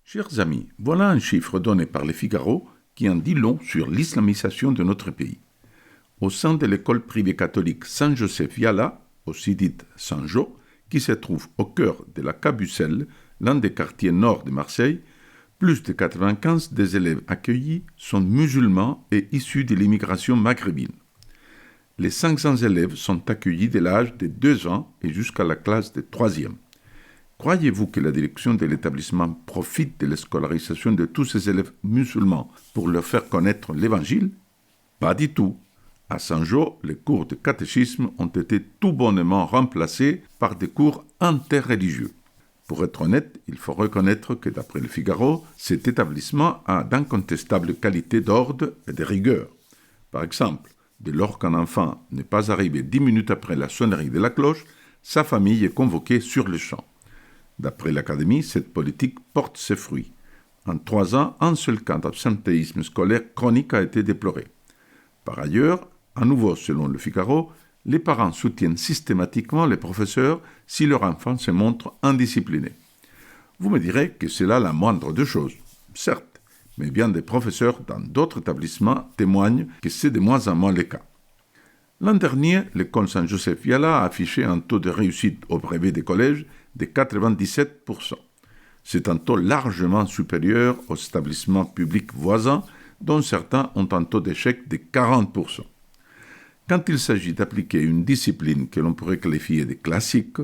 Chers amis, voilà un chiffre donné par Le Figaro qui en dit long sur l'islamisation de notre pays. Au sein de l'école privée catholique Saint-Joseph-Viala, aussi dite Saint-Jo, qui se trouve au cœur de la Cabucelle, l'un des quartiers nord de Marseille, plus de 95 des élèves accueillis sont musulmans et issus de l'immigration maghrébine. Les 500 élèves sont accueillis dès l'âge de 2 ans et jusqu'à la classe de 3e. Croyez-vous que la direction de l'établissement profite de la scolarisation de tous ces élèves musulmans pour leur faire connaître l'Évangile? Pas du tout. À Saint-Jo, les cours de catéchisme ont été tout bonnement remplacés par des cours interreligieux. Pour être honnête, il faut reconnaître que d'après Le Figaro, cet établissement a d'incontestables qualités d'ordre et de rigueur. Par exemple, dès lors qu'un enfant n'est pas arrivé 10 minutes après la sonnerie de la cloche, sa famille est convoquée sur le champ. D'après l'Académie, cette politique porte ses fruits. En 3 ans, un seul cas d'absentéisme scolaire chronique a été déploré. Par ailleurs, à nouveau selon Le Figaro, les parents soutiennent systématiquement les professeurs si leur enfant se montre indiscipliné. Vous me direz que c'est là la moindre des choses. Certes, mais bien des professeurs dans d'autres établissements témoignent que c'est de moins en moins le cas. L'an dernier, l'école Saint-Joseph-Viala a affiché un taux de réussite au brevet des collèges de 97%. C'est un taux largement supérieur aux établissements publics voisins, dont certains ont un taux d'échec de 40%. Quand il s'agit d'appliquer une discipline que l'on pourrait qualifier de classique,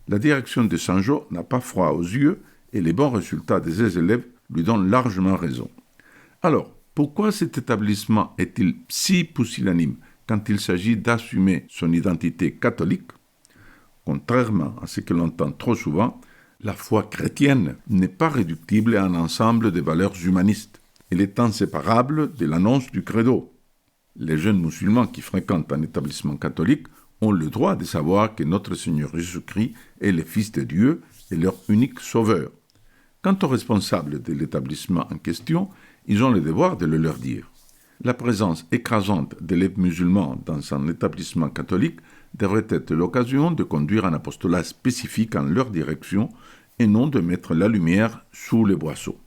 la direction de Saint-Jo n'a pas froid aux yeux et les bons résultats des élèves lui donnent largement raison. Alors, pourquoi cet établissement est-il si pusillanime quand il s'agit d'assumer son identité catholique? Contrairement à ce que l'on entend trop souvent, la foi chrétienne n'est pas réductible à un ensemble de valeurs humanistes. Elle est inséparable de l'annonce du credo. Les jeunes musulmans qui fréquentent un établissement catholique ont le droit de savoir que notre Seigneur Jésus-Christ est le Fils de Dieu et leur unique sauveur. Quant aux responsables de l'établissement en question, ils ont le devoir de le leur dire. La présence écrasante d'élèves musulmans dans un établissement catholique devrait être l'occasion de conduire un apostolat spécifique en leur direction et non de mettre la lumière sous les boisseaux.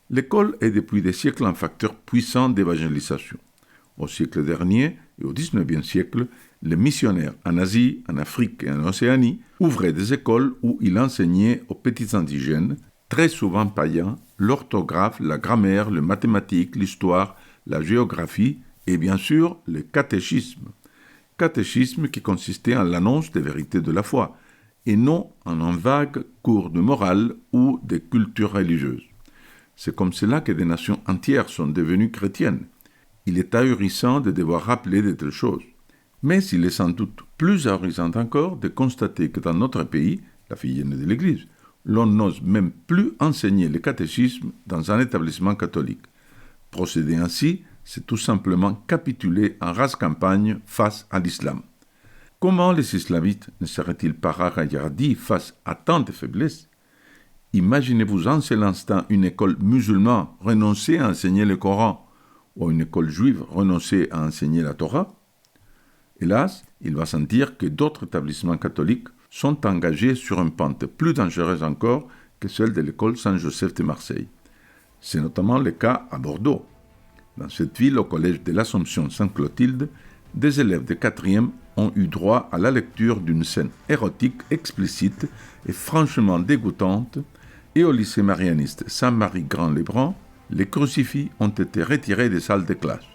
L'école est depuis des siècles un facteur puissant d'évangélisation. Au siècle dernier et au XIXe siècle, les missionnaires en Asie, en Afrique et en Océanie ouvraient des écoles où ils enseignaient aux petits indigènes, très souvent païens, l'orthographe, la grammaire, les mathématiques, l'histoire, la géographie et bien sûr le catéchisme. Catéchisme qui consistait en l'annonce des vérités de la foi et non en un vague cours de morale ou de culture religieuse. C'est comme cela que des nations entières sont devenues chrétiennes. Il est ahurissant de devoir rappeler de telles choses. Mais il est sans doute plus ahurissant encore de constater que dans notre pays, la fille aînée de l'Église, l'on n'ose même plus enseigner le catéchisme dans un établissement catholique. Procéder ainsi, c'est tout simplement capituler en rase campagne face à l'islam. Comment les islamistes ne seraient-ils pas raillardis face à tant de faiblesses? Imaginez-vous un seul instant une école musulmane renoncer à enseigner le Coran ou une école juive renoncer à enseigner la Torah? Hélas, il va sans dire que d'autres établissements catholiques sont engagés sur une pente plus dangereuse encore que celle de l'école Saint-Joseph de Marseille. C'est notamment le cas à Bordeaux. Dans cette ville, au collège de l'Assomption Sainte-Clotilde, des élèves de 4e ont eu droit à la lecture d'une scène érotique explicite et franchement dégoûtante, et au lycée marianiste Saint-Marie-Grand-Lebrun, les crucifix ont été retirés des salles de classe.